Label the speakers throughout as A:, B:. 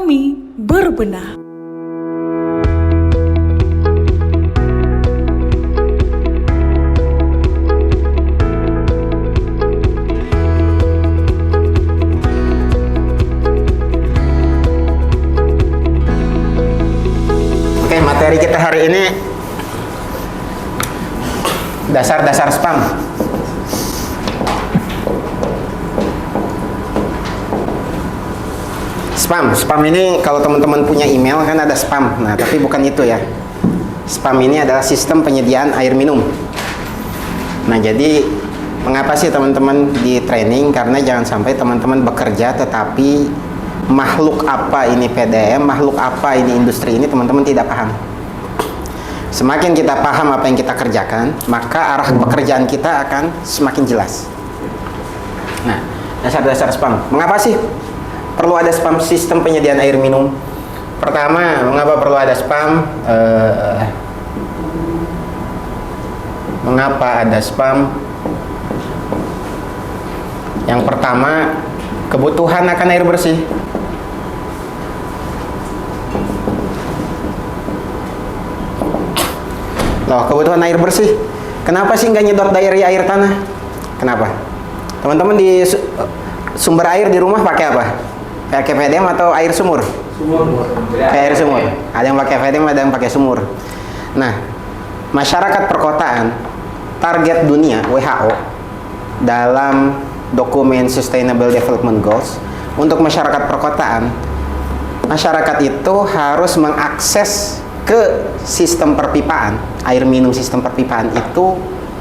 A: Kami berbenah.
B: Oke, materi kita hari ini dasar-dasar spam. Spam ini kalau teman-teman punya email kan ada spam. Nah, tapi bukan itu ya. Spam ini adalah sistem penyediaan air minum. Nah, jadi mengapa sih teman-teman di training? Karena jangan sampai teman-teman bekerja tetapi makhluk apa ini PDM, makhluk apa ini industri ini teman-teman tidak paham. Semakin kita paham apa yang kita kerjakan, maka arah pekerjaan kita akan semakin jelas. Nah, dasar-dasar spam. Mengapa sih perlu ada spam, sistem penyediaan air minum? Pertama, mengapa perlu ada spam? Mengapa ada spam? Yang pertama, kebutuhan akan air bersih. Loh, kebutuhan air bersih. Kenapa sih nggak nyedot dari air tanah? Kenapa? Teman-teman di sumber air di rumah pakai apa? Pakai PDM atau air sumur? Sumur. Kayak air sumur. Ada yang pakai PDM, ada yang pakai sumur. Nah, masyarakat perkotaan, target dunia WHO dalam dokumen Sustainable Development Goals untuk masyarakat perkotaan, masyarakat itu harus mengakses ke sistem perpipaan, air minum sistem perpipaan itu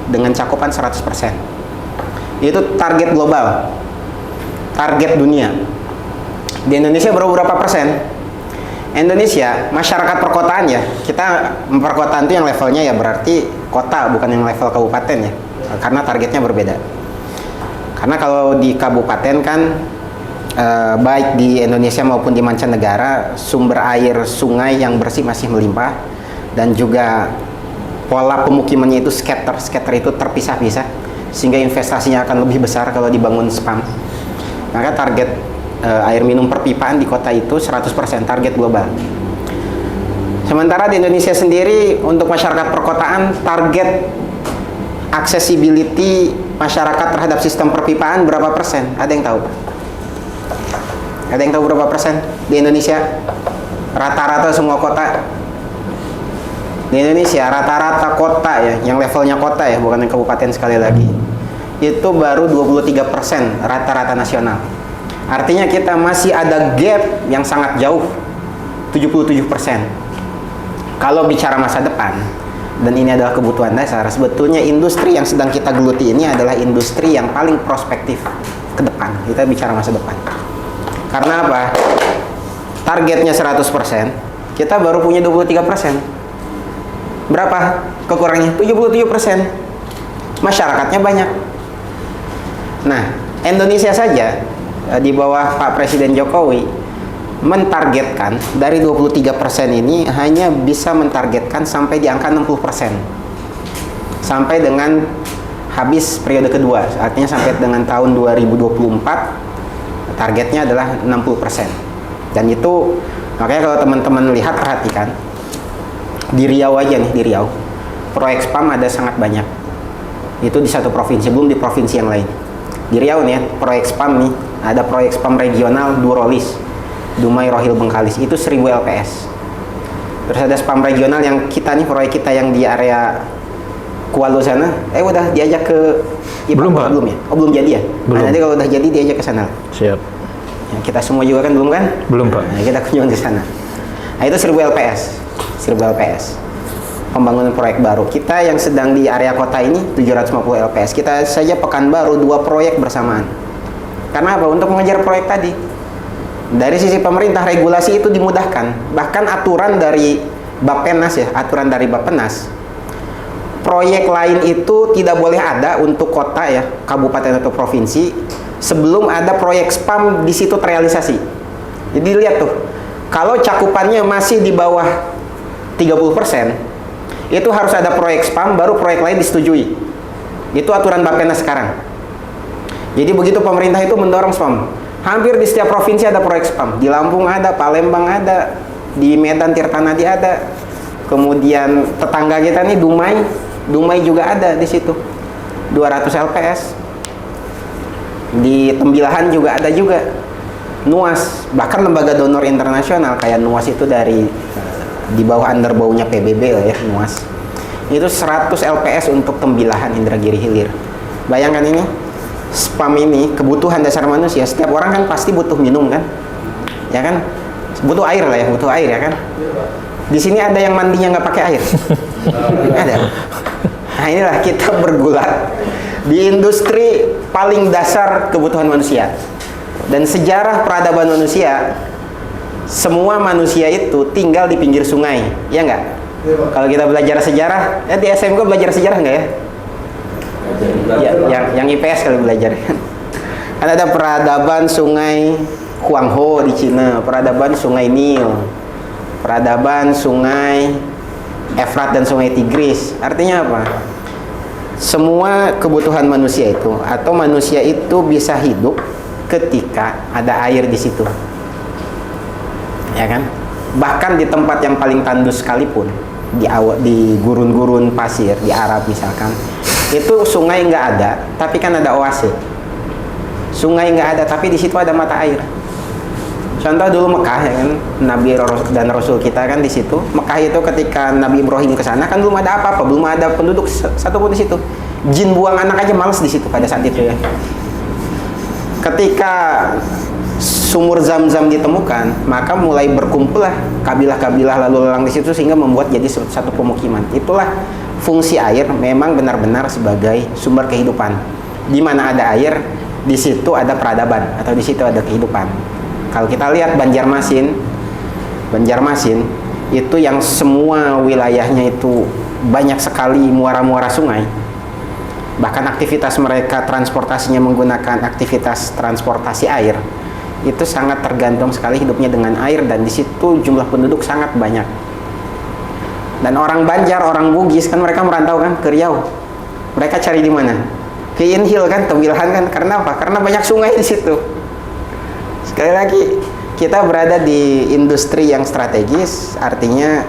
B: dengan cakupan 100%. Itu target global, target dunia. Di Indonesia berapa persen? Indonesia, masyarakat perkotaan ya, kita perkotaan itu yang levelnya ya berarti kota, bukan yang level kabupaten ya, karena targetnya berbeda. Karena kalau di kabupaten kan baik di Indonesia maupun di mancanegara, sumber air sungai yang bersih masih melimpah, dan juga pola pemukimannya itu scatter itu terpisah-pisah, sehingga investasinya akan lebih besar kalau dibangun spam. Maka target air minum perpipaan di kota itu 100% target global. Sementara di Indonesia sendiri untuk masyarakat perkotaan target accessibility masyarakat terhadap sistem perpipaan berapa persen? Ada yang tahu? Ada yang tahu berapa persen di Indonesia? Rata-rata semua kota di Indonesia, rata-rata kota ya, yang levelnya kota ya, bukan yang kabupaten sekali lagi, itu baru 23% rata-rata nasional. Artinya kita masih ada gap yang sangat jauh, 77%. Kalau bicara masa depan, dan ini adalah kebutuhan dasar, sebetulnya industri yang sedang kita geluti ini adalah industri yang paling prospektif ke depan. Kita bicara masa depan. Karena apa? Targetnya 100%, kita baru punya 23%. Berapa kekurangnya? 77%. Masyarakatnya banyak. Nah, Indonesia saja di bawah Pak Presiden Jokowi mentargetkan dari 23% ini hanya bisa mentargetkan sampai di angka 60%. Sampai dengan habis periode kedua, artinya sampai dengan tahun 2024 targetnya adalah 60%. Dan itu makanya kalau teman-teman lihat, perhatikan di Riau aja nih, di Riau proyek spam ada sangat banyak. Itu di satu provinsi, belum di provinsi yang lain. Di Riau nih ya, proyek spam nih, ada proyek spam regional Durolis, Dumai Rohil Bengkalis, itu 1000 LPS. Terus ada spam regional yang kita nih, proyek kita yang di area Kuala sana, udah diajak ke
C: belum Pak?
B: Belum ya? Oh, belum jadi ya?
C: Belum.
B: Nah, nanti kalau udah jadi diajak ke sana.
C: Siap.
B: Ya, kita semua juga kan belum kan?
C: Belum Pak.
B: Nah, kita kunjungan ke sana. Nah, itu 1000 LPS. 1000 LPS. Pembangunan proyek baru. Kita yang sedang di area kota ini 750 LPS. Kita saja Pekanbaru 2 proyek bersamaan. Karena apa? Untuk mengejar proyek tadi. Dari sisi pemerintah, regulasi itu dimudahkan. Bahkan aturan dari Bappenas ya, aturan dari Bappenas, proyek lain itu tidak boleh ada untuk kota ya, kabupaten atau provinsi sebelum ada proyek spam di situ terrealisasi. Jadi lihat tuh, kalau cakupannya masih di bawah 30%, itu harus ada proyek spam, baru proyek lain disetujui. Itu aturan Bappenas sekarang. Jadi begitu pemerintah itu mendorong spam, Hampir di setiap provinsi ada proyek spam. Di Lampung ada, Palembang ada, di Medan Tirtanadi ada. Kemudian tetangga kita nih Dumai juga ada di situ. 200 LPS. Di Tembilahan juga ada juga. NUAS, bahkan lembaga donor internasional kayak NUAS itu dari di bawah underbaunya PBB lah ya, NUAS. Itu 100 LPS untuk Tembilahan Indragiri Hilir. Bayangkan ini, spam ini kebutuhan dasar manusia. Setiap orang kan pasti butuh minum kan? Ya kan? Butuh air lah ya, butuh air ya kan? Di sini ada yang mandinya nggak pakai air? Ada. Nah inilah kita bergulat di industri paling dasar kebutuhan manusia. Dan sejarah peradaban manusia, semua manusia itu tinggal di pinggir sungai, ya nggak? Kalau kita belajar sejarah, di SMK belajar sejarah nggak ya? Ya, yang IPS kali belajar. Kan ada peradaban sungai Huangho di Cina, peradaban sungai Nil, peradaban sungai Efrat dan sungai Tigris. Artinya apa? Semua kebutuhan manusia itu, atau manusia itu bisa hidup ketika ada air di situ, ya kan? Bahkan di tempat yang paling tandus sekalipun, di gurun-gurun pasir di Arab misalkan, itu sungai nggak ada, tapi kan ada oase. Sungai nggak ada, tapi di situ ada mata air. Contoh dulu Mekah, ya kan, Nabi dan Rasul kita kan di situ. Mekah itu ketika Nabi Ibrahim ke sana kan belum ada apa-apa, belum ada penduduk satupun di situ. Jin buang anak aja males di situ pada saat itu ya. Ketika sumur Zam-Zam ditemukan, maka mulai berkumpullah kabilah-kabilah lalu lalang di situ sehingga membuat jadi satu pemukiman. Itulah fungsi air, memang benar-benar sebagai sumber kehidupan. Di mana ada air, di situ ada peradaban atau di situ ada kehidupan. Kalau kita lihat Banjarmasin itu yang semua wilayahnya itu banyak sekali muara-muara sungai. Bahkan aktivitas mereka transportasinya menggunakan aktivitas transportasi air. Itu sangat tergantung sekali hidupnya dengan air, dan di situ jumlah penduduk sangat banyak. Dan orang Banjar, orang Bugis kan mereka merantau kan ke Riau. Mereka cari di mana? Ke Inhil kan, Tembilahan kan. Karena apa? Karena banyak sungai di situ. Sekali lagi, kita berada di industri yang strategis, artinya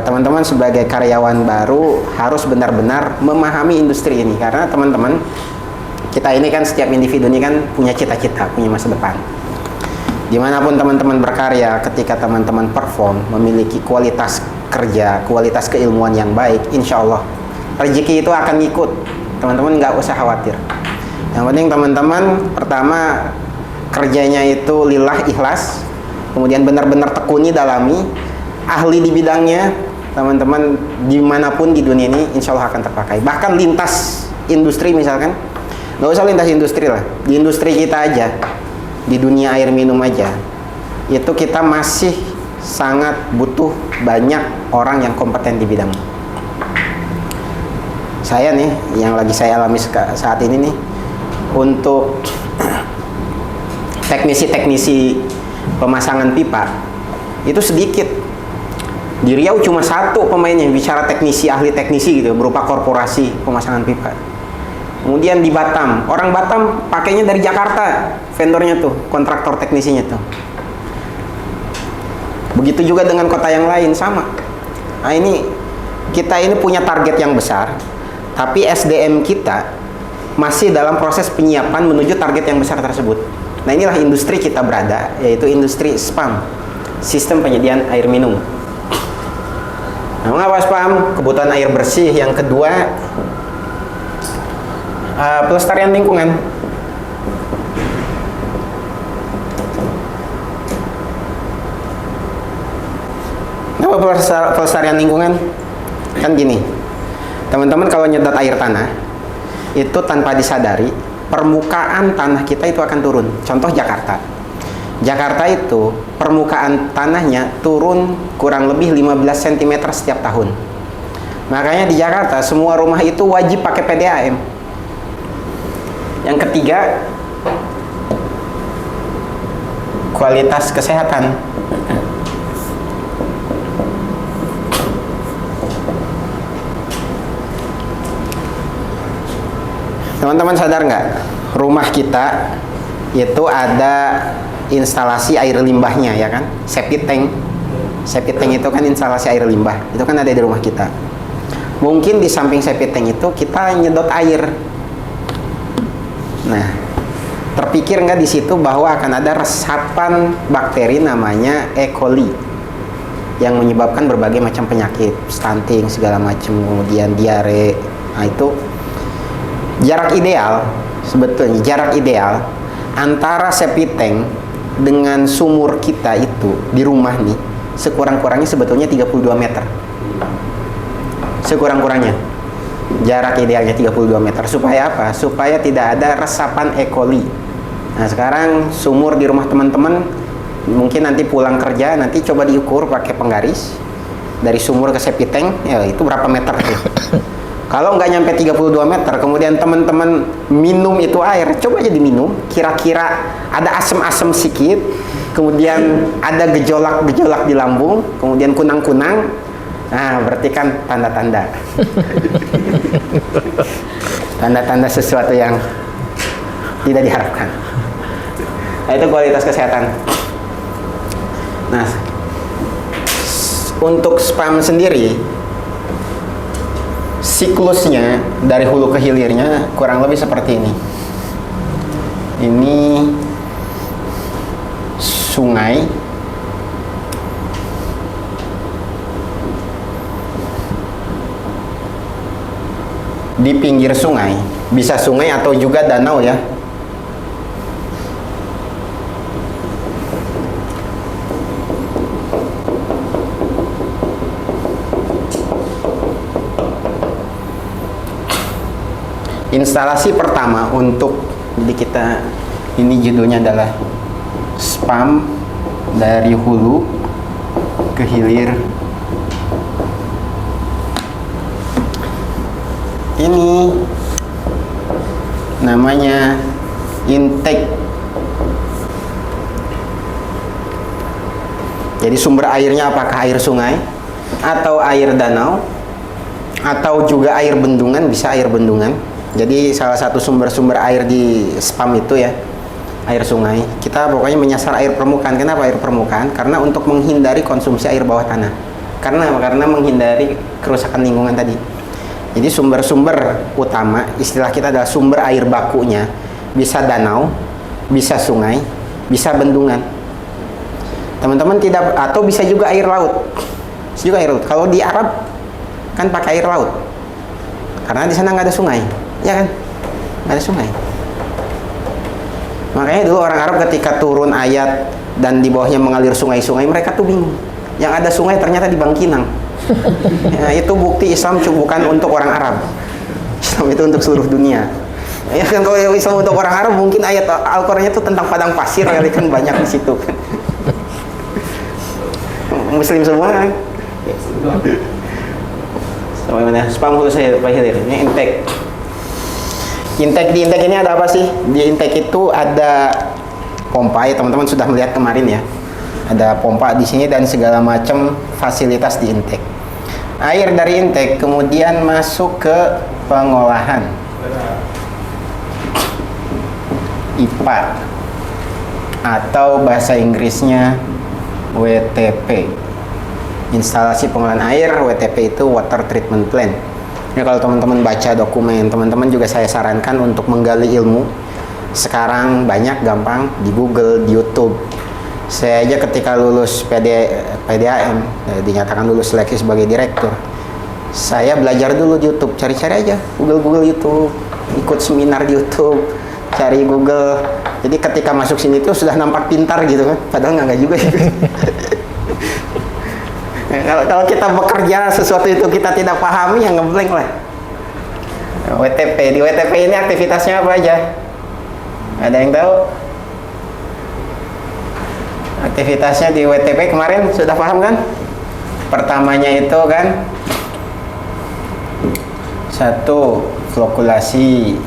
B: teman-teman sebagai karyawan baru harus benar-benar memahami industri ini, karena teman-teman kita ini kan, setiap individu ini kan punya cita-cita, punya masa depan. Dimanapun teman-teman berkarya, ketika teman-teman perform, memiliki kualitas kerja, kualitas keilmuan yang baik, insya Allah rezeki itu akan ngikut. Teman-teman nggak usah khawatir. Yang penting teman-teman pertama kerjanya itu lillah, ikhlas, kemudian benar-benar tekuni, dalami, ahli di bidangnya. Teman-teman dimanapun di dunia ini insya Allah akan terpakai. Bahkan lintas industri misalkan, nggak usah lintas industri lah, di industri kita aja, di dunia air minum aja, itu kita masih sangat butuh banyak orang yang kompeten di bidang. Saya nih, yang lagi saya alami saat ini nih, untuk teknisi-teknisi pemasangan pipa itu sedikit. Di Riau cuma satu pemainnya, bicara teknisi, ahli teknisi gitu, berupa korporasi pemasangan pipa. Kemudian di Batam, orang Batam pakainya dari Jakarta, vendornya tuh, kontraktor teknisinya tuh. Begitu juga dengan kota yang lain, sama. Nah ini, kita ini punya target yang besar, tapi SDM kita masih dalam proses penyiapan menuju target yang besar tersebut. Nah inilah industri kita berada, yaitu industri SPAM, sistem penyediaan air minum. Nah, mengapa SPAM? Kebutuhan air bersih. Yang kedua, pelestarian lingkungan. Kenapa pelestarian lingkungan? Kan gini, teman-teman kalau nyedot air tanah, itu tanpa disadari, permukaan tanah kita itu akan turun. Contoh Jakarta. Jakarta itu permukaan tanahnya turun kurang lebih 15 cm setiap tahun. Makanya di Jakarta semua rumah itu wajib pakai PDAM. Yang ketiga, kualitas kesehatan. Teman-teman sadar nggak? Rumah kita itu ada instalasi air limbahnya, ya kan? Septic tank. Septic tank itu kan instalasi air limbah. Itu kan ada di rumah kita. Mungkin di samping septic tank itu kita nyedot air. Nah, terpikir nggak di situ bahwa akan ada resapan bakteri namanya E. coli yang menyebabkan berbagai macam penyakit, stunting segala macam, kemudian diare. Nah, itu jarak ideal, sebetulnya jarak ideal antara septic tank dengan sumur kita itu di rumah nih, sekurang-kurangnya sebetulnya 32 meter. Sekurang-kurangnya jarak idealnya 32 meter. Supaya apa? Supaya tidak ada resapan E. coli. Nah, sekarang sumur di rumah teman-teman, mungkin nanti pulang kerja, nanti coba diukur pakai penggaris dari sumur ke septic tank, ya itu berapa meter tuh. Kalau nggak nyampe 32 meter, kemudian teman-teman minum itu air, coba aja diminum, kira-kira ada asam-asam sedikit, kemudian ada gejolak-gejolak di lambung, kemudian kunang-kunang, nah berarti kan tanda-tanda. Tanda-tanda sesuatu yang tidak diharapkan. Nah, itu kualitas kesehatan. Nah, untuk spam sendiri, siklusnya dari hulu ke hilirnya kurang lebih seperti ini. Ini sungai, di pinggir sungai, bisa sungai atau juga danau ya. Instalasi pertama untuk, jadi kita, ini judulnya adalah spam dari hulu ke hilir. Ini namanya intake. Jadi sumber airnya apakah air sungai atau air danau atau juga air bendungan, bisa air bendungan. Jadi salah satu sumber-sumber air di spam itu ya air sungai. Kita pokoknya menyasar air permukaan. Kenapa air permukaan? Karena untuk menghindari konsumsi air bawah tanah. Karena menghindari kerusakan lingkungan tadi. Jadi sumber-sumber utama, istilah kita adalah sumber air bakunya, bisa danau, bisa sungai, bisa bendungan. Teman-teman tidak, atau bisa juga air laut. Bisa juga air laut. Kalau di Arab kan pakai air laut. Karena di sana nggak ada sungai. Ya kan? Nggak ada sungai. Makanya dulu orang Arab ketika turun ayat dan di bawahnya mengalir sungai-sungai, mereka tuh bingung. Yang ada sungai ternyata di Bangkinang. Ya, itu bukti Islam bukan untuk orang Arab. Islam itu untuk seluruh dunia. Ya kan, kalau Islam untuk orang Arab mungkin ayat Al-Qur'annya itu tentang padang pasir kali kan, banyak di situ. Muslim semua kan? Bagaimana? Spam hulu saya Pak Hilir. Ini intake. Intake, di intake ini ada apa sih? Di intake itu ada pompa ya, teman-teman sudah melihat kemarin ya. Ada pompa di sini dan segala macam fasilitas di intake. Air dari intake kemudian masuk ke pengolahan. IPA atau bahasa Inggrisnya WTP. Instalasi pengolahan air, WTP itu Water Treatment Plant. Ini kalau teman-teman baca dokumen, teman-teman juga saya sarankan untuk menggali ilmu. Sekarang banyak, gampang di Google, di YouTube. Saya aja ketika lulus PDAM, dinyatakan lulus seleksi sebagai direktur, saya belajar dulu di YouTube, cari-cari aja, Google YouTube, ikut seminar di YouTube, cari Google. Jadi ketika masuk sini tuh sudah nampak pintar gitu kan, padahal nggak juga gitu. Kalau kita bekerja sesuatu itu kita tidak pahami, ya ngeblank lah. WTP, di WTP ini aktivitasnya apa aja? Ada yang tahu? Aktivitasnya di WTP kemarin sudah paham kan? Pertamanya itu kan, satu, flokulasi.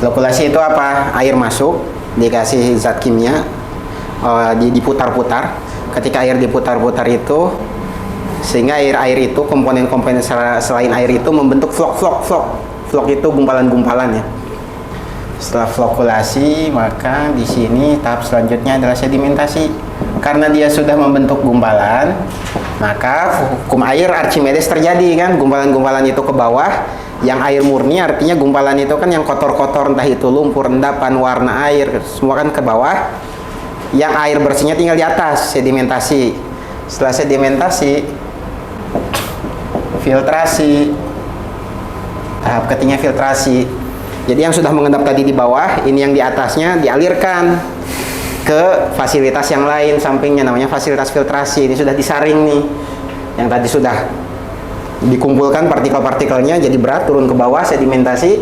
B: Flokulasi itu apa? Air masuk, dikasih zat kimia, diputar-putar. Ketika air diputar-putar itu, sehingga air itu, komponen-komponen selain air itu membentuk vlog. Vlog itu gumpalan-gumpalan ya. Setelah flokulasi, maka di sini tahap selanjutnya adalah sedimentasi. Karena dia sudah membentuk gumpalan, maka hukum air Archimedes terjadi kan, gumpalan-gumpalan itu ke bawah. Yang air murni artinya gumpalan itu kan yang kotor-kotor, entah itu lumpur, endapan, warna air, semua kan ke bawah. Yang air bersihnya tinggal di atas, sedimentasi. Setelah sedimentasi, filtrasi. Tahap ketiganya filtrasi. Jadi yang sudah mengendap tadi di bawah, ini yang di atasnya dialirkan ke fasilitas yang lain sampingnya, namanya fasilitas filtrasi. Ini sudah disaring nih. Yang tadi sudah dikumpulkan partikel-partikelnya jadi berat, turun ke bawah, sedimentasi.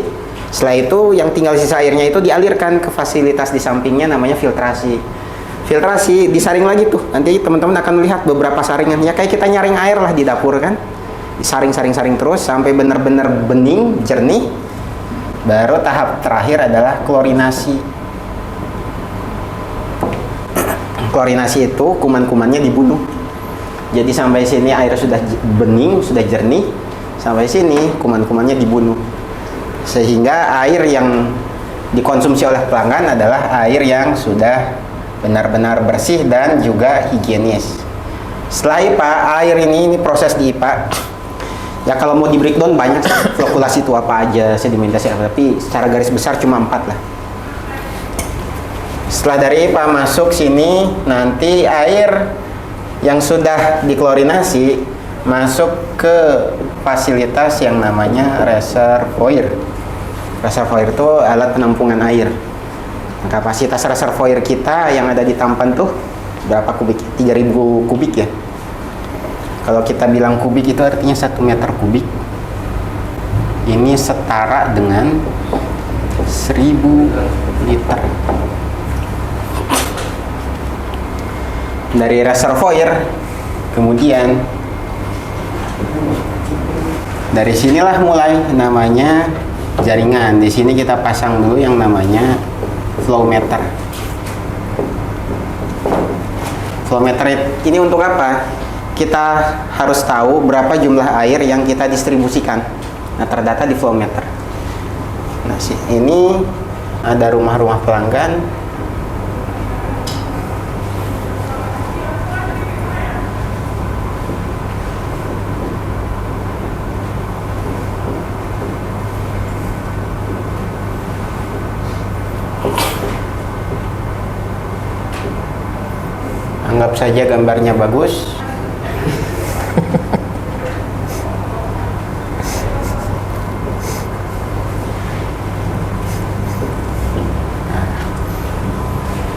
B: Setelah itu yang tinggal sisa airnya itu dialirkan ke fasilitas di sampingnya, namanya filtrasi. Filtrasi disaring lagi tuh. Nanti teman-teman akan melihat beberapa saringan. Ya kayak kita nyaring air lah di dapur kan. Disaring-saring-saring terus sampai benar-benar bening, jernih. Baru tahap terakhir adalah klorinasi. Klorinasi itu kuman-kumannya dibunuh. Jadi sampai sini air sudah bening, sudah jernih. Sampai sini kuman-kumannya dibunuh. Sehingga air yang dikonsumsi oleh pelanggan adalah air yang sudah benar-benar bersih dan juga higienis. Setelah IPA, air ini proses di IPA. Ya kalau mau di breakdown banyak flokulasi itu apa aja, sedimentasi apa, tapi secara garis besar cuma 4 lah. Setelah dari IPA masuk sini, nanti air yang sudah diklorinasi masuk ke fasilitas yang namanya reservoir. Reservoir itu alat penampungan air. Kapasitas reservoir kita yang ada di Tampan tuh berapa kubik? 3000 kubik ya. Kalau kita bilang kubik itu artinya 1 meter kubik. Ini setara dengan 1000 liter. Dari reservoir, kemudian dari sinilah mulai namanya jaringan. Di sini kita pasang dulu yang namanya flow meter. Flow meter ini untuk apa? Kita harus tahu berapa jumlah air yang kita distribusikan. Nah, terdata di flow meter. Nah, ini ada rumah-rumah pelanggan. Anggap saja gambarnya bagus.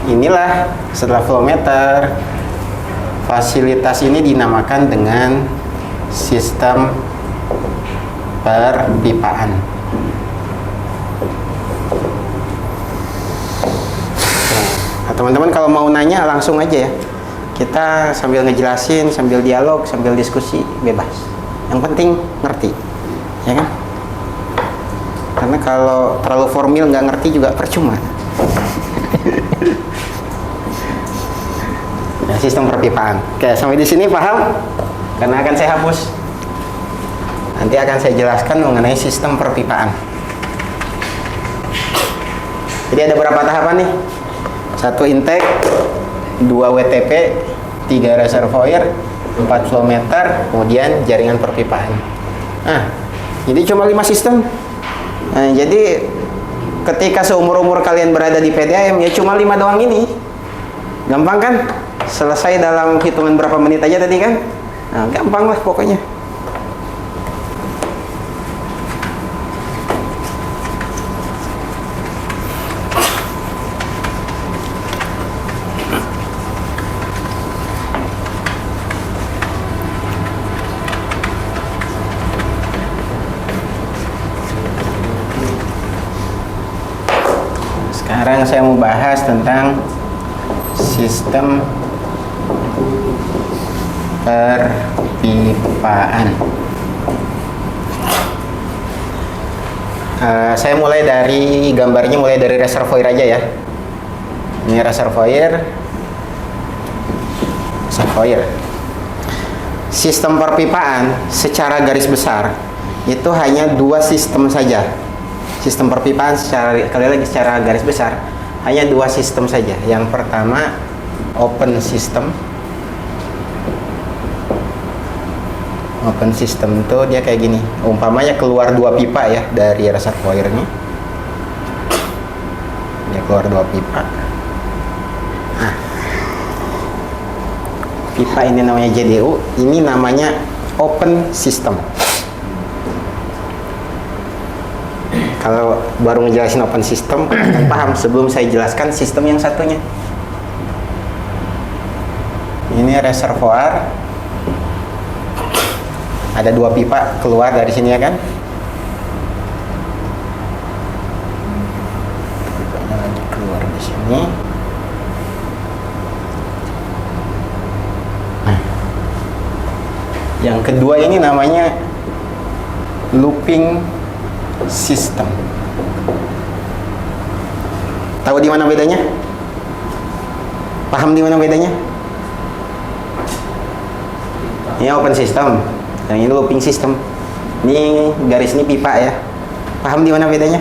B: Inilah setelah flow meter, fasilitas ini dinamakan dengan sistem perpipaan. Nah, teman-teman kalau mau nanya langsung aja ya. Kita sambil ngejelasin, sambil dialog, sambil diskusi, bebas. Yang penting ngerti, ya kan? Karena kalau terlalu formal nggak ngerti juga percuma. Nah, sistem perpipaan. Oke, sampai di sini paham? Karena akan saya hapus. Nanti akan saya jelaskan mengenai sistem perpipaan. Jadi ada berapa tahapan nih? 1 intake, 2 WTP, 3 reservoir, 4 flow meter, kemudian jaringan perpipaan. Nah, jadi cuma 5 sistem. Nah, jadi ketika seumur-umur kalian berada di PDAM ya cuma 5 doang ini. Gampang kan? Selesai dalam hitungan berapa menit aja tadi kan? Nah, gampang lah pokoknya. Sekarang saya mau bahas tentang sistem perpipaan. Saya mulai dari gambarnya, mulai dari reservoir aja ya. Ini reservoir. Sistem perpipaan secara garis besar itu hanya 2 sistem saja. sistem perpipaan secara garis besar hanya dua sistem saja. Yang pertama open system. Open system itu dia kayak gini. Umpamanya keluar dua pipa ya dari reservoir ini. Dia keluar dua pipa. Nah, pipa ini namanya JDU. Ini namanya open system. Kalau baru ngejelasin open system, kan paham sebelum saya jelaskan sistem yang satunya. Ini reservoir. Ada dua pipa keluar dari sini ya kan? Pipanya lagi keluar di sini. Nah, yang kedua ini namanya looping system. Tahu di mana bedanya? Paham di mana bedanya? Ini open system. Yang ini looping system. Ini garis ini pipa ya. Paham di mana bedanya?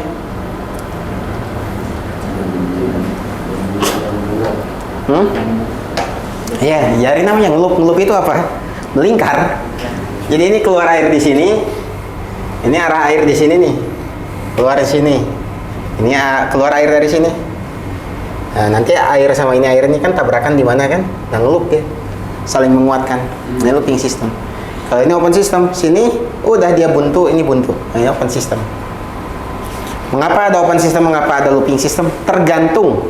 B: Iya, jadi namanya ngeloop itu apa? Melingkar. Jadi ini keluar air di sini. Ini arah air di sini nih. Keluar di sini. Ini keluar air dari sini. Nah, nanti air sama ini air ini kan tabrakan di mana kan? Nah, ngeloop ya. Saling menguatkan. Ini looping system. Kalau ini open system, sini udah dia buntu, ini buntu. Nah, ini open system. Mengapa ada open system, mengapa ada looping system? Tergantung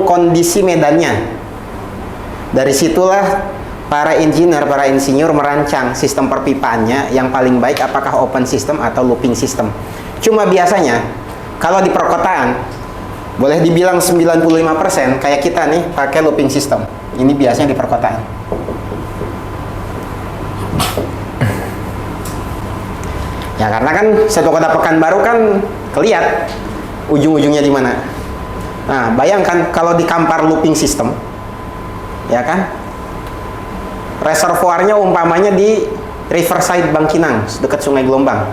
B: kondisi medannya. Dari situlah para insinyur merancang sistem perpipaannya yang paling baik apakah open system atau looping system. Cuma biasanya kalau di perkotaan boleh dibilang 95% kayak kita nih pakai looping system. Ini biasanya di perkotaan. Ya karena kan satu kota Pekanbaru kan kelihat ujung-ujungnya di mana. Nah, bayangkan kalau di Kampar looping system, ya kan? Reservoirnya umpamanya di Riverside Bangkinang, dekat Sungai Gelombang.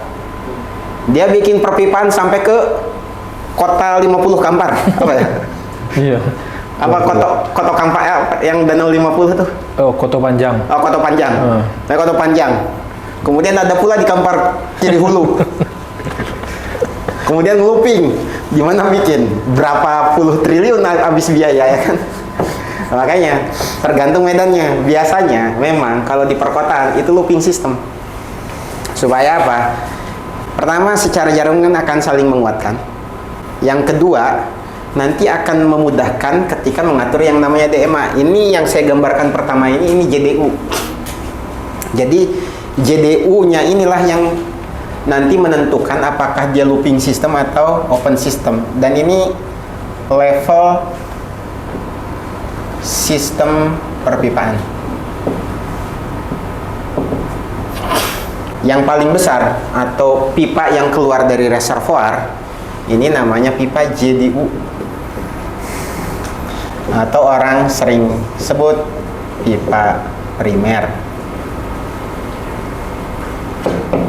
B: Dia bikin perpipaan sampai ke kota 50 Kampar, apa ya? Iya. Apa Koto Kampar yang Danau 50 tuh?
A: Oh, Koto Panjang.
B: Oh, Koto Panjang. Nah, Koto Panjang. Kemudian ada pula di Kampar Kiri Hulu. Kemudian looping, gimana bikin? Berapa puluh triliun habis biaya ya kan? Makanya tergantung medannya. Biasanya memang kalau di perkotaan itu looping system. Supaya apa? Pertama, secara jaringan akan saling menguatkan. Yang kedua, nanti akan memudahkan ketika mengatur yang namanya DMA. Ini yang saya gambarkan pertama ini JDU. Jadi JDU-nya inilah yang nanti menentukan apakah dia looping system atau open system. Dan ini level sistem perpipaan. Yang paling besar atau pipa yang keluar dari reservoir ini namanya pipa JDU. Atau orang sering sebut pipa primer.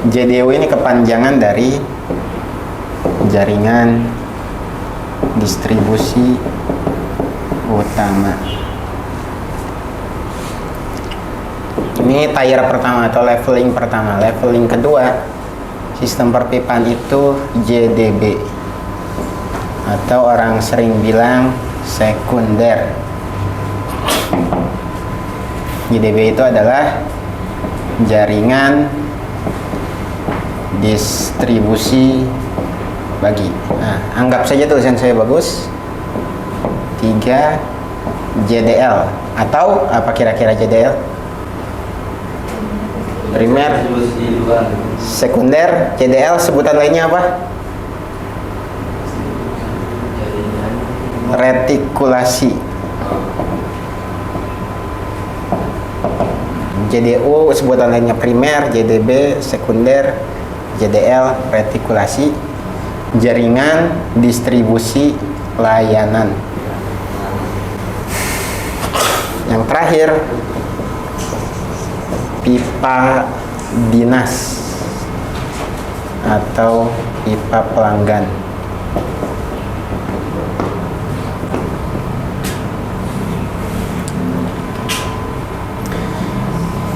B: JDU ini kepanjangan dari jaringan distribusi utama. Ini tier pertama atau leveling pertama. Leveling kedua, sistem perpipaan itu JDB atau orang sering bilang sekunder. JDB itu adalah jaringan distribusi bagi. Nah, anggap saja tulisan saya bagus. 3 JDL atau apa kira-kira JDL? Primer, sekunder, JDL sebutan lainnya apa? Retikulasi. JDU sebutan lainnya primer, JDB sekunder, JDL retikulasi, jaringan distribusi layanan. Yang terakhir, pipa dinas. atau pipa pelanggan.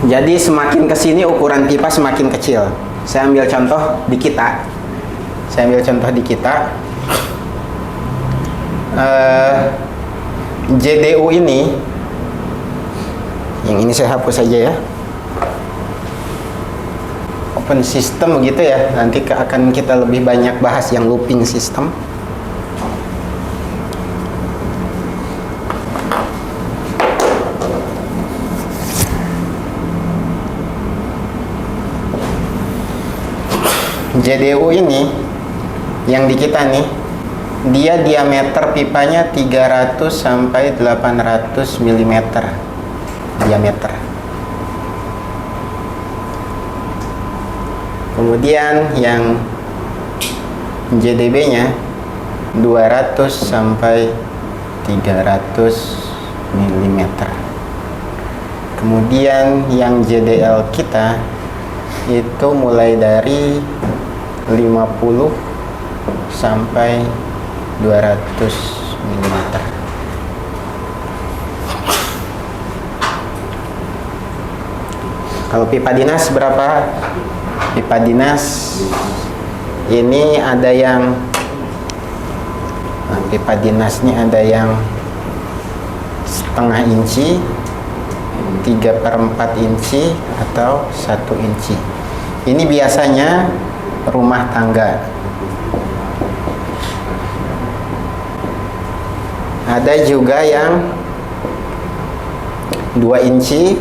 B: Jadi semakin ke sini ukuran pipa semakin kecil. Saya ambil contoh di kita. JDU ini, yang ini saya hapus saja ya. Open system gitu ya. Nanti akan kita lebih banyak bahas yang looping system. JDU ini yang di kita nih, dia diameter pipanya 300 sampai 800 mm diameter. Kemudian yang JDB-nya 200 sampai 300 mm. Kemudian yang JDL kita itu mulai dari 50 sampai 200 mm. Kalau pipa dinas berapa? Pipa dinas ini ada yang pipa dinasnya ada yang setengah inci, 3/4 inci atau 1 inci. Ini biasanya rumah tangga. Ada juga yang 2 inci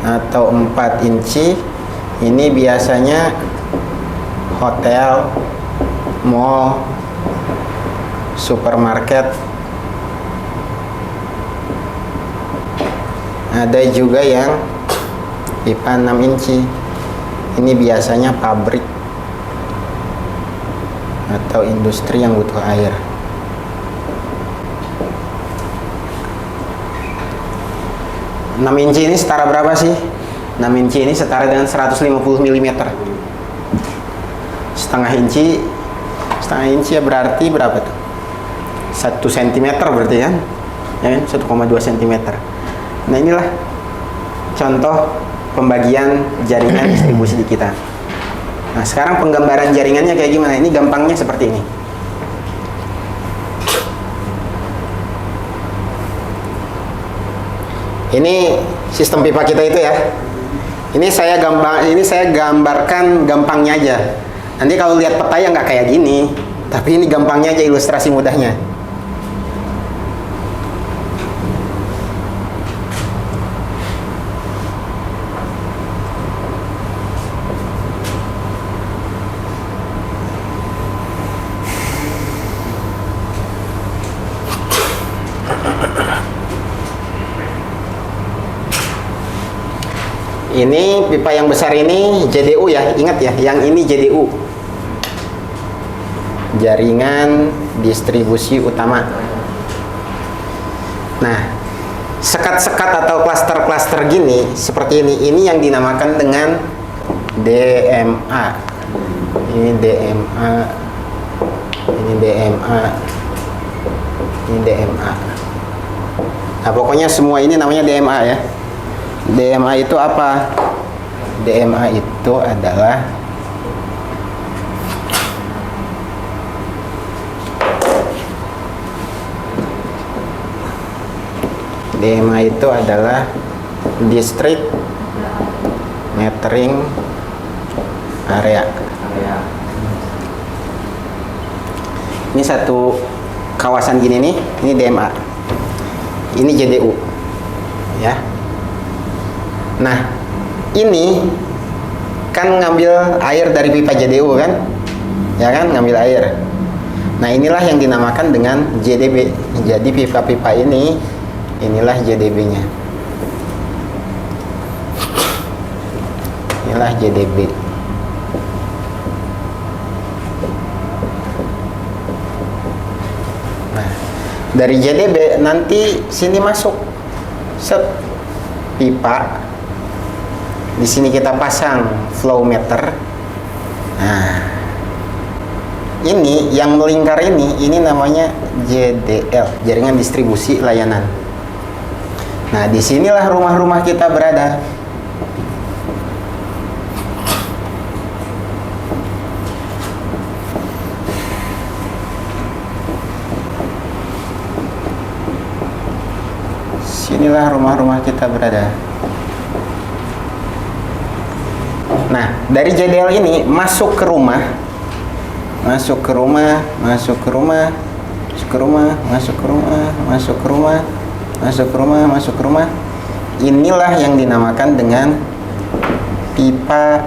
B: atau 4 inci. Ini biasanya hotel, mall, supermarket. Ada juga yang pipa 6 inci. Ini biasanya pabrik atau industri yang butuh air. Enam inci ini setara berapa sih? 6 inci ini setara dengan 150 mm. Setengah inci ya berarti berapa tuh? 1 cm berarti kan? Ya, 1,2 cm. Nah, inilah contoh pembagian jaringan distribusi di kita. Nah, sekarang penggambaran jaringannya kayak gimana? Ini gampangnya seperti ini. Ini sistem pipa kita itu ya. Ini saya gambarkan gampangnya aja. Nanti kalau lihat peta ya nggak kayak gini. Tapi ini gampangnya aja, ilustrasi mudahnya. Ini pipa yang besar ini JDU ya, ingat ya, yang ini JDU, jaringan distribusi utama. Nah, sekat-sekat atau klaster-klaster gini seperti ini yang dinamakan dengan DMA. Ini DMA, ini DMA, ini DMA. Nah, pokoknya semua ini namanya DMA ya. DMA itu apa? DMA itu adalah District Metering Area. Ini satu kawasan gini nih, ini DMA. Ini JDU. Ya. Nah, ini kan ngambil air dari pipa JDU kan? Ya kan, ngambil air. Nah, inilah yang dinamakan dengan JDB. Jadi pipa-pipa ini, inilah JDB-nya. Inilah JDB. Nah, dari JDB nanti sini masuk set pipa. Di sini kita pasang flow meter. Nah, ini yang melingkar ini namanya JDL, jaringan distribusi layanan. Nah, disinilah rumah-rumah kita berada. Sinilah rumah-rumah kita berada. Nah, dari JDL ini masuk ke rumah, masuk ke rumah, masuk ke rumah, masuk ke rumah, masuk ke rumah, masuk ke rumah, masuk ke rumah, masuk ke rumah. Inilah yang dinamakan dengan pipa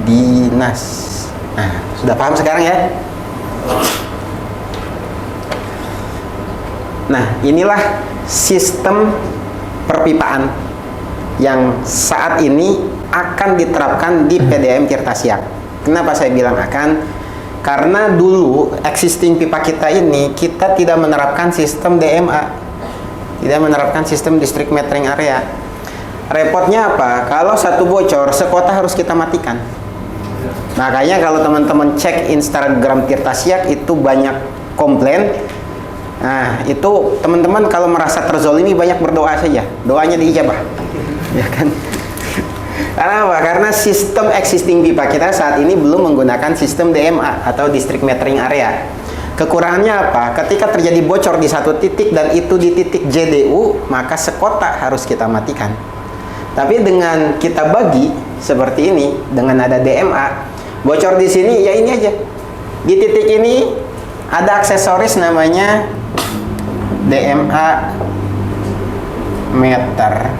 B: dinas. Nah, sudah paham sekarang ya? Nah, inilah sistem perpipaan yang saat ini akan diterapkan di PDAM Tirta Siak. Kenapa saya bilang akan? Karena dulu existing pipa kita ini kita tidak menerapkan sistem DMA, tidak menerapkan sistem district metering area. Repotnya apa? Kalau satu bocor, sekota harus kita matikan. Makanya kalau teman-teman cek Instagram Tirta Siak itu banyak komplain. Nah, itu teman-teman kalau merasa terzolimi banyak berdoa saja, doanya diijabah, ya kan? Karena apa? Karena sistem existing pipa kita saat ini belum menggunakan sistem DMA atau District Metering Area. Kekurangannya apa? Ketika terjadi bocor di satu titik dan itu di titik JDU, maka sekota harus kita matikan. Tapi dengan kita bagi seperti ini, dengan ada DMA, bocor di sini ya ini aja. Di titik ini ada aksesoris namanya DMA meter.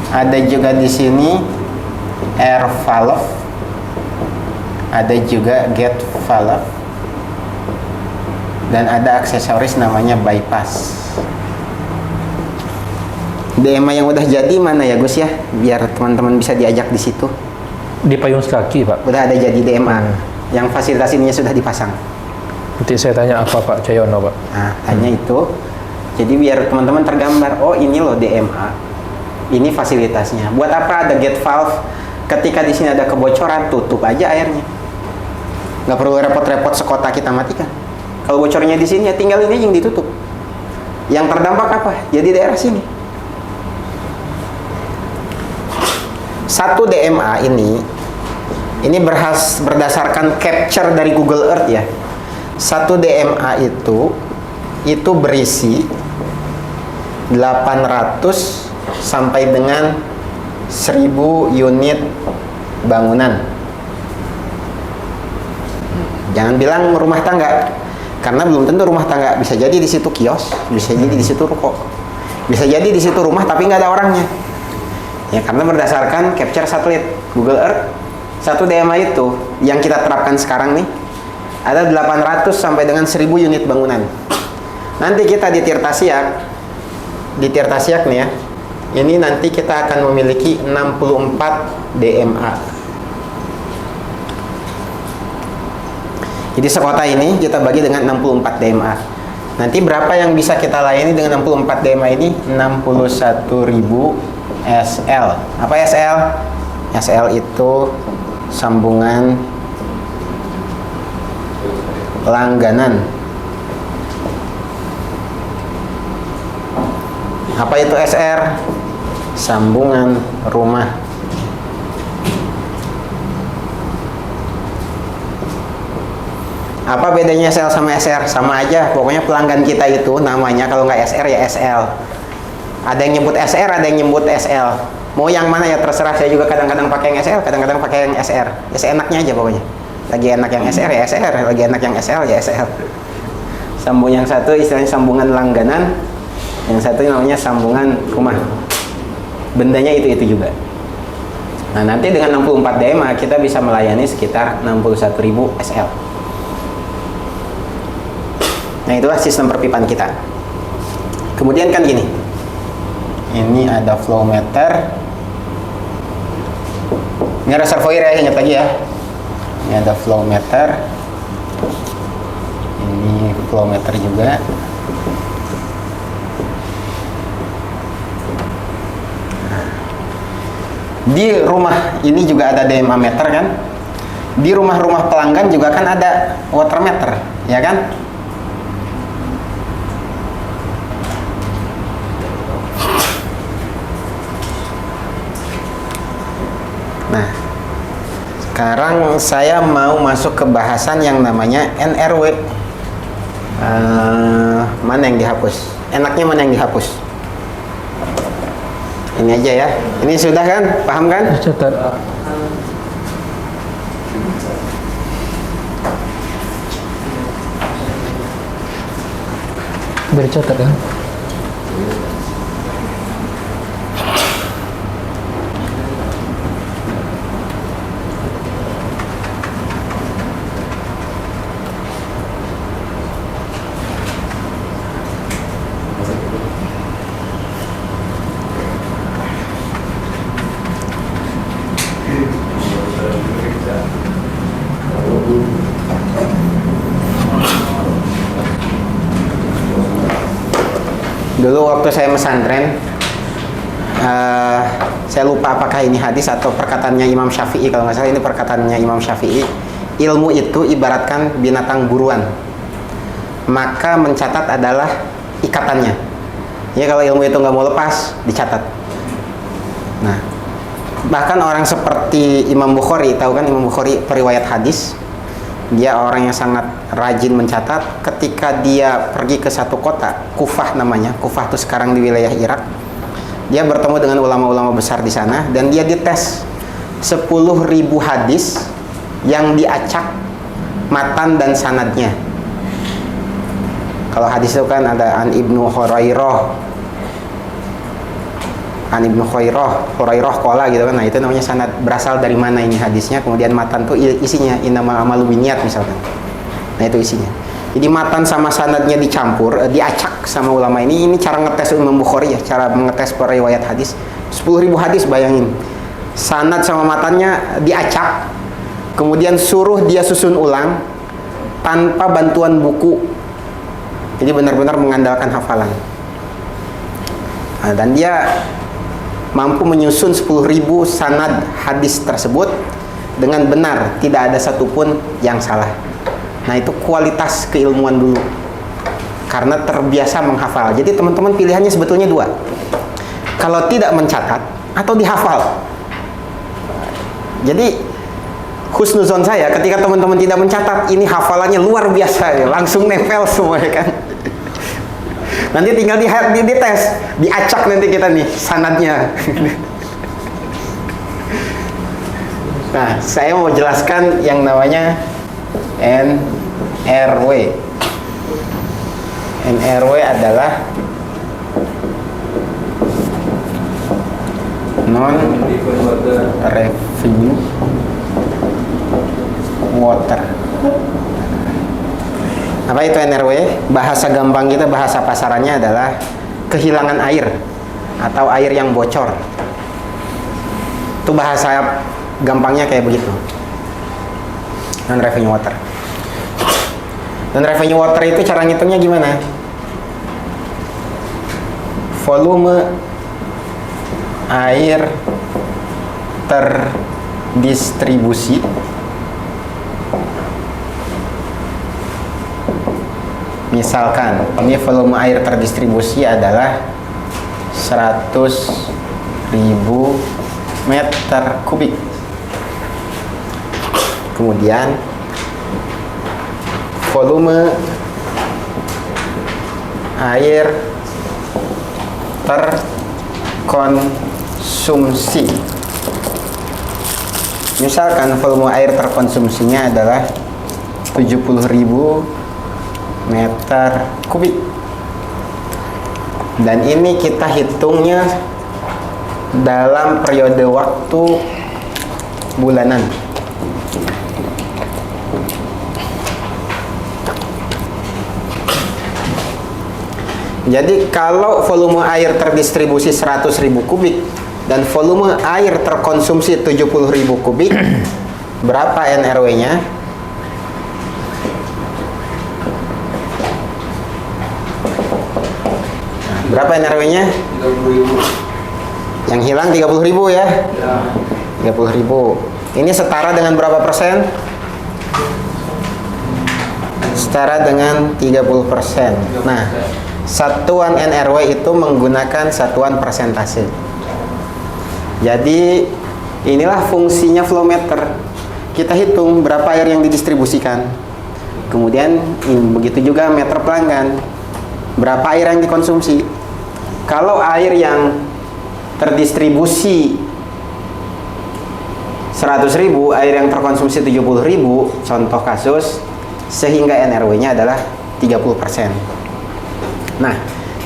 B: Ada juga di sini air valve, ada juga gate valve, dan ada aksesoris namanya bypass. DMA yang udah jadi mana ya Gus ya? Biar teman-teman bisa diajak di situ.
A: Di payung kaki Pak.
B: Udah ada jadi DMA, yang fasilitas ininya sudah dipasang.
A: Nanti saya tanya apa Pak Cahyono Pak.
B: Nah, tanya itu. Jadi biar teman-teman tergambar, oh ini loh DMA. Ini fasilitasnya. Buat apa ada gate valve? Ketika di sini ada kebocoran, tutup aja airnya. Nggak perlu repot-repot sekota kita matikan. Kalau bocornya di sini ya tinggal ini yang ditutup. Yang terdampak apa? Jadi daerah sini. Satu DMA ini berdasarkan capture dari Google Earth ya. Satu DMA itu berisi 800 sampai dengan 1000 unit bangunan. Jangan bilang rumah tangga, karena belum tentu rumah tangga. Bisa jadi di situ kios, bisa jadi di situ ruko, bisa jadi di situ rumah tapi nggak ada orangnya. Ya karena berdasarkan capture satelit Google Earth, satu DMA itu yang kita terapkan sekarang nih ada 800 sampai dengan 1000 unit bangunan. Nanti kita di Tirta Siak nih ya. Ini nanti kita akan memiliki 64 DMA. Jadi sekota ini kita bagi dengan 64 DMA. Nanti berapa yang bisa kita layani dengan 64 DMA ini? 61.000 SL. Apa SL? SL itu sambungan langganan. Apa itu SR? Sambungan rumah. Apa bedanya SL sama SR? Sama aja, pokoknya pelanggan kita itu namanya kalau nggak SR ya SL. Ada yang nyebut SR, ada yang nyebut SL. Mau yang mana ya terserah, saya juga kadang-kadang pakai yang SL, kadang-kadang pakai yang SR. Ya seenaknya aja pokoknya. Lagi enak yang SR ya SR, lagi enak yang SL ya SL. Sambung yang satu istilahnya sambungan langganan, yang satu namanya sambungan rumah. Bendanya itu juga. Nah, nanti dengan 64 DMA kita bisa melayani sekitar 61.000 SL. Nah, itulah sistem perpipaan kita. Kemudian kan gini. Ini ada flow meter. Ini reservoir ya, ingat lagi ya. Ini ada flow meter. Ini flow meter juga. Di rumah ini juga ada DMA meter kan. Di rumah-rumah pelanggan juga kan ada water meter, ya kan? Nah, sekarang saya mau masuk ke bahasan yang namanya NRW. Mana yang dihapus? Enaknya mana yang dihapus? Ini aja ya. Ini sudah kan? Paham kan?
A: Catat. Bercatat kan?
B: Dulu waktu saya mesantren, saya lupa apakah ini hadis atau perkataannya Imam Syafi'i. Kalau nggak salah ini perkataannya Imam Syafi'i. Ilmu itu ibaratkan binatang buruan, maka mencatat adalah ikatannya. Ya, kalau ilmu itu nggak mau lepas, dicatat. Nah, bahkan orang seperti Imam Bukhari, tahu kan Imam Bukhari periwayat hadis, dia orang yang sangat rajin mencatat. Ketika dia pergi ke satu kota, Kufah namanya, Kufah itu sekarang di wilayah Irak, dia bertemu dengan ulama-ulama besar di sana, dan dia dites 10.000 hadis yang diacak matan dan sanadnya. Kalau hadis itu kan ada an Ibnu Hurairah, an Ibnu Hurairah qala gitu kan. Nah, itu namanya sanad, berasal dari mana ini hadisnya. Kemudian matan tuh isinya innamal amalu binniyat misalkan. Nah, itu isinya. Jadi matan sama sanadnya dicampur, diacak sama ulama ini cara ngetes Imam Bukhari ya, cara mengetes periwayat hadis. 10.000 hadis, bayangin. Sanad sama matannya diacak, kemudian suruh dia susun ulang tanpa bantuan buku. Jadi benar-benar mengandalkan hafalan. Nah, dan dia mampu menyusun 10.000 sanad hadis tersebut dengan benar, tidak ada satupun yang salah. Nah, itu kualitas keilmuan dulu, karena terbiasa menghafal. Jadi teman-teman pilihannya sebetulnya dua, kalau tidak mencatat atau dihafal. Jadi husnuzon saya ketika teman-teman tidak mencatat, ini hafalannya luar biasa ya, langsung nempel semua ya kan. Nanti tinggal dites, diacak nanti kita nih sanadnya. Nah, saya mau jelaskan yang namanya NRW. NRW adalah non revenue water. Apa itu NRW? Bahasa gampang kita, bahasa pasarannya adalah kehilangan air atau air yang bocor. Itu bahasa gampangnya kayak begitu. Non revenue water. Non revenue water itu cara ngitungnya gimana? Volume air terdistribusi misalkan ini volume air terdistribusi adalah 100.000 meter kubik. Kemudian volume air terkonsumsi, misalkan volume air terkonsumsinya adalah 70.000 meter kubik, dan ini kita hitungnya dalam periode waktu bulanan. Jadi kalau volume air terdistribusi 100.000 kubik dan volume air terkonsumsi 70.000 kubik, berapa NRW-nya? Berapa NRW-nya? 30.000. Yang hilang 30.000 ya? Ya. 30.000. Ini setara dengan berapa persen? setara dengan 30%. Nah, satuan NRW itu menggunakan satuan persentase. Jadi inilah fungsinya flow meter. Kita hitung berapa air yang didistribusikan. Kemudian begitu juga meter pelanggan, berapa air yang dikonsumsi. Kalau air yang terdistribusi 100.000, air yang terkonsumsi 70.000, contoh kasus, sehingga NRW-nya adalah 30%. Nah,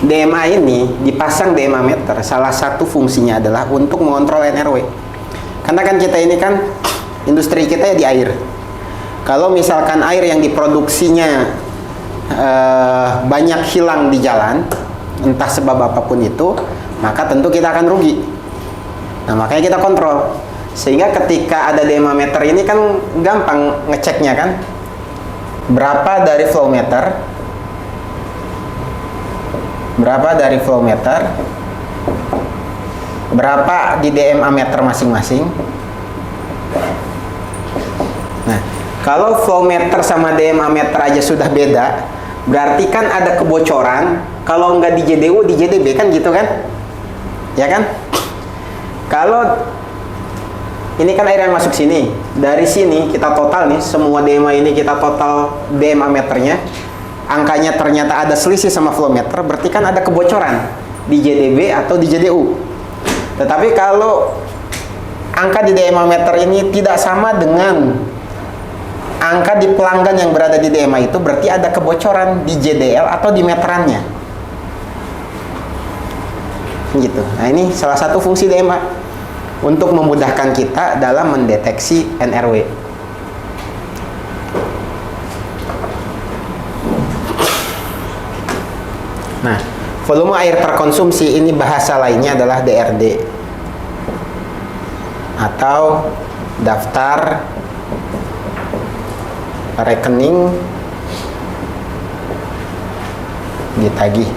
B: DMA ini dipasang DMA meter, salah satu fungsinya adalah untuk mengontrol NRW. Karena kan kita ini kan, industri kita ya di air. Kalau misalkan air yang diproduksinya banyak hilang di jalan, entah sebab apapun itu, maka tentu kita akan rugi. Nah, makanya kita kontrol. Sehingga ketika ada DMA meter ini kan gampang ngeceknya kan. Berapa dari flow meter? Berapa dari flow meter? Berapa di DMA meter masing-masing? Nah, kalau flow meter sama DMA meter aja sudah beda, berarti kan ada kebocoran. Kalau nggak di JDU, di JDB kan gitu kan? Ya kan? Kalau ini kan air yang masuk sini, dari sini kita total nih, semua DMA ini kita total DMA meternya, angkanya ternyata ada selisih sama flow meter, berarti kan ada kebocoran di JDB atau di JDU. Tetapi kalau angka di DMA meter ini tidak sama dengan angka di pelanggan yang berada di DMA itu, berarti ada kebocoran di JDL atau di meterannya. Gitu. Nah, ini salah satu fungsi DMA untuk memudahkan kita dalam mendeteksi NRW. Nah, volume air terkonsumsi ini bahasa lainnya adalah DRD atau daftar rekening ditagih.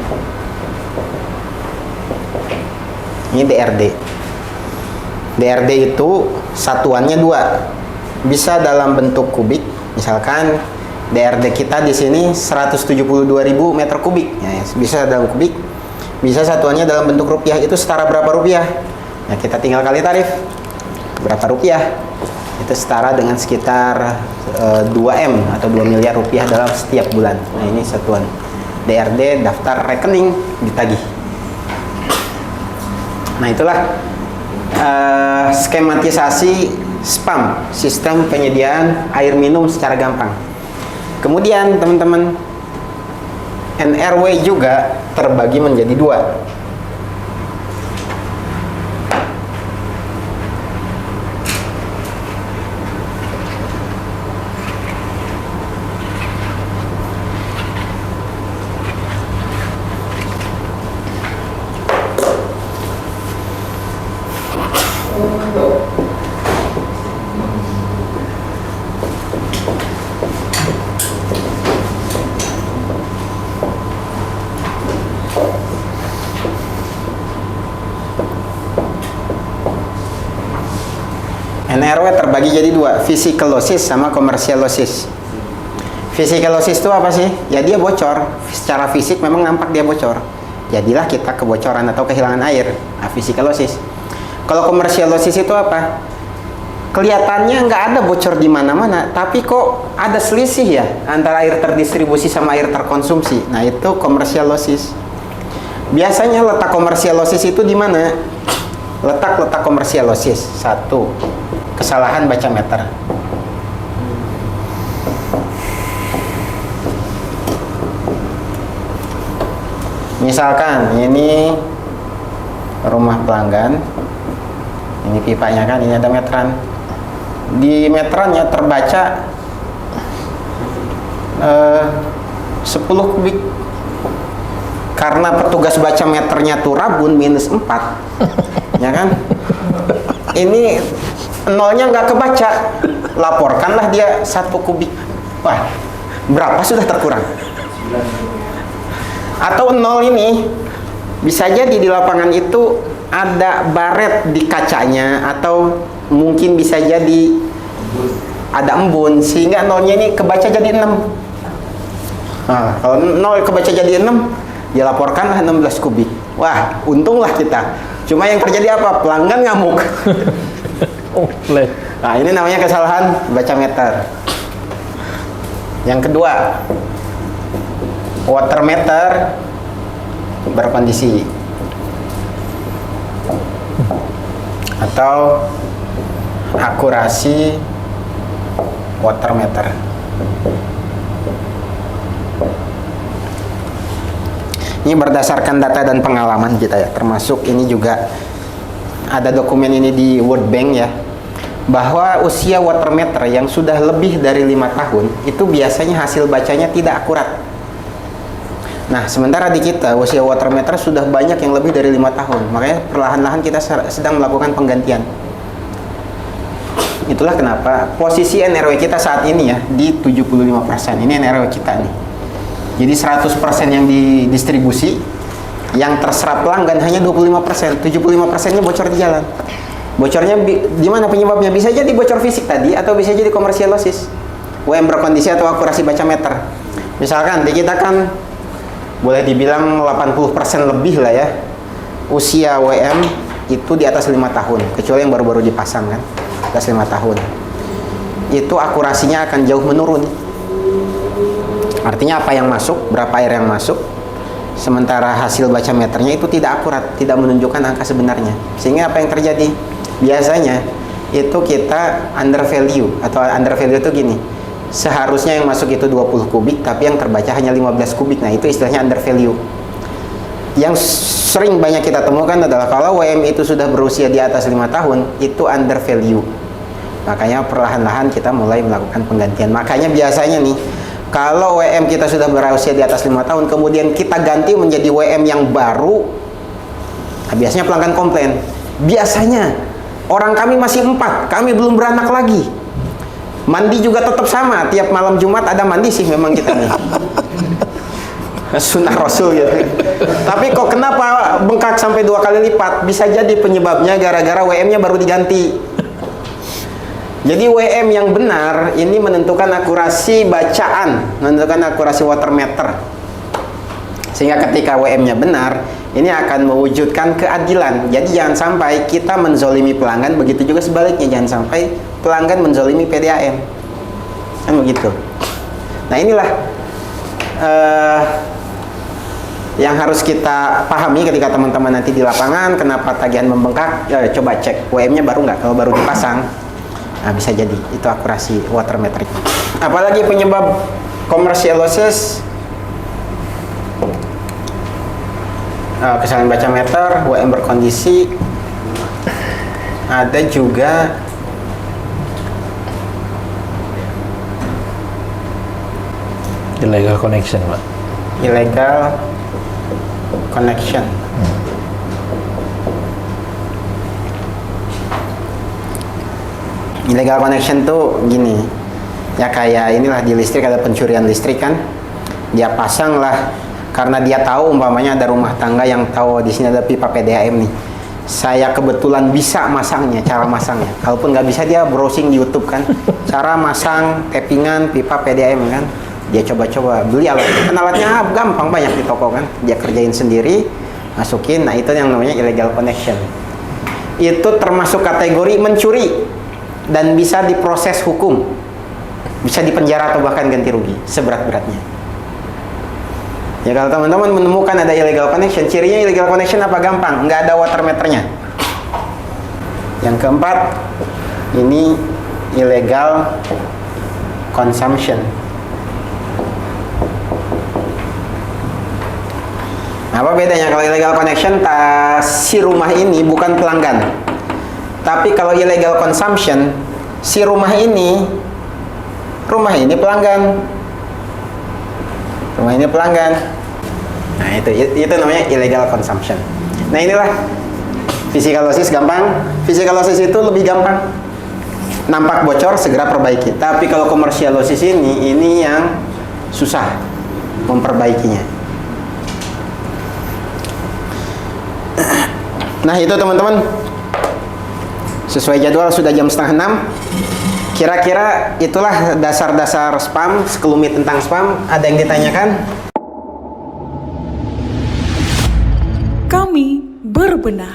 B: Ini DRD. DRD itu satuannya dua, bisa dalam bentuk kubik, misalkan DRD kita di sini 172.000 meter kubik, ya, bisa dalam kubik, bisa satuannya dalam bentuk rupiah. Itu setara berapa rupiah? Nah, kita tinggal kali tarif berapa rupiah, itu setara dengan sekitar 2M atau 2 miliar rupiah dalam setiap bulan. Nah, ini satuan DRD, daftar rekening ditagih. Nah, itulah skematisasi SPAM, sistem penyediaan air minum secara gampang. Kemudian teman-teman, NRW juga terbagi menjadi dua. NRW terbagi jadi dua, physical losses sama commercial losses. Physical losses itu apa sih? Ya dia bocor, secara fisik memang nampak dia bocor. Jadilah kita kebocoran atau kehilangan air. Nah, physical losses. Kalau commercial losses itu apa? Kelihatannya nggak ada bocor di mana-mana, tapi kok ada selisih ya antara air terdistribusi sama air terkonsumsi. Nah, itu commercial losses. Biasanya letak commercial losses itu di mana? Letak commercial losses. Satu, kesalahan baca meter. Misalkan ini rumah pelanggan, ini pipanya kan, ini ada meteran. Di meterannya terbaca 10 kubik. Karena petugas baca meternya tuh rabun -4, ya kan? Ini nolnya nggak kebaca, laporkanlah dia 1 kubik. Wah, berapa sudah terkurang? Atau nol ini bisa jadi di lapangan itu ada baret di kacanya, atau mungkin bisa jadi ada embun sehingga nolnya ini kebaca jadi 6. Nah, kalau 0 kebaca jadi 6, dilaporkanlah 16 kubik. Wah, untunglah kita. Cuma yang terjadi apa? Pelanggan ngamuk.
A: Oh, leh.
B: Nah, ini namanya kesalahan baca meter. Yang kedua, water meter berkondisi atau akurasi water meter. Ini berdasarkan data dan pengalaman kita ya, termasuk ini juga ada dokumen ini di World Bank ya, bahwa usia water meter yang sudah lebih dari 5 tahun itu biasanya hasil bacanya tidak akurat. Nah, sementara di kita usia water meter sudah banyak yang lebih dari 5 tahun, makanya perlahan-lahan kita sedang melakukan penggantian. Itulah kenapa posisi NRW kita saat ini ya di 75%. Ini NRW kita nih. Jadi 100% yang didistribusi, yang terserap pelanggan hanya 25%. 75%-nya bocor di jalan. Bocornya di mana penyebabnya? Bisa jadi bocor fisik tadi atau bisa jadi komersial losis. WM berkondisi atau akurasi baca meter. Misalkan di kita kan boleh dibilang 80% lebih lah ya. Usia WM itu di atas 5 tahun, kecuali yang baru-baru dipasang kan. Atas 5 tahun. Itu akurasinya akan jauh menurun. Artinya apa yang masuk, berapa air yang masuk, sementara hasil baca meternya itu tidak akurat, tidak menunjukkan angka sebenarnya. Sehingga apa yang terjadi? Biasanya itu kita under value, atau under value itu gini, seharusnya yang masuk itu 20 kubik, tapi yang terbaca hanya 15 kubik. Nah, itu istilahnya under value. Yang sering banyak kita temukan adalah kalau WM itu sudah berusia di atas 5 tahun, itu under value. Makanya perlahan-lahan kita mulai melakukan penggantian. Makanya biasanya nih, kalau WM kita sudah berusia di atas 5 tahun, kemudian kita ganti menjadi WM yang baru, nah biasanya pelanggan komplain. Biasanya, orang kami masih 4, kami belum beranak lagi. Mandi juga tetap sama, tiap malam Jumat ada mandi sih memang kita nih. Sunnah Rasul gitu. Tapi kok kenapa bengkak sampai 2 kali lipat? Bisa jadi penyebabnya gara-gara WM-nya baru diganti. Jadi WM yang benar ini menentukan akurasi bacaan, menentukan akurasi water meter. Sehingga ketika WM-nya benar, ini akan mewujudkan keadilan. Jadi jangan sampai kita menzolimi pelanggan, begitu juga sebaliknya, jangan sampai pelanggan menzolimi PDAM. Kan begitu. Nah, inilah yang harus kita pahami ketika teman-teman nanti di lapangan, kenapa tagihan membengkak, ya, coba cek WM-nya baru nggak, kalau baru dipasang. Nah, bisa jadi itu akurasi water meter. Apalagi penyebab commercial losses, kesalahan baca meter, WM berkondisi, ada juga
A: Illegal connection, Pak.
B: Illegal connection. Illegal connection tuh gini, ya kayak inilah di listrik ada pencurian listrik kan, dia pasang lah karena dia tahu umpamanya ada rumah tangga yang tahu di sini ada pipa PDAM nih, saya kebetulan bisa masangnya, cara masangnya, kalaupun nggak bisa dia browsing di YouTube kan, cara masang tappingan pipa PDAM kan, dia coba-coba beli alat, kan alatnya gampang banyak di toko kan, dia kerjain sendiri, masukin, nah itu yang namanya illegal connection. Itu termasuk kategori mencuri dan bisa diproses hukum, bisa dipenjara atau bahkan ganti rugi seberat-beratnya. Ya, kalau teman-teman menemukan ada illegal connection, cirinya illegal connection apa? Gampang, nggak ada water meternya. Yang keempat, ini illegal consumption. Apa bedanya? Kalau illegal connection, si rumah ini bukan pelanggan. Tapi kalau illegal consumption, si rumah ini pelanggan. Rumah ini pelanggan. Nah, itu namanya illegal consumption. Nah, inilah physical losses gampang. Physical losses itu lebih gampang. Nampak bocor segera perbaiki. Tapi kalau commercial losses ini yang susah memperbaikinya. Nah, itu teman-teman. Sesuai jadwal sudah jam 5:30. Kira-kira itulah dasar-dasar spam, sekelumit tentang spam. Ada yang ditanyakan?
C: Kami berbenah.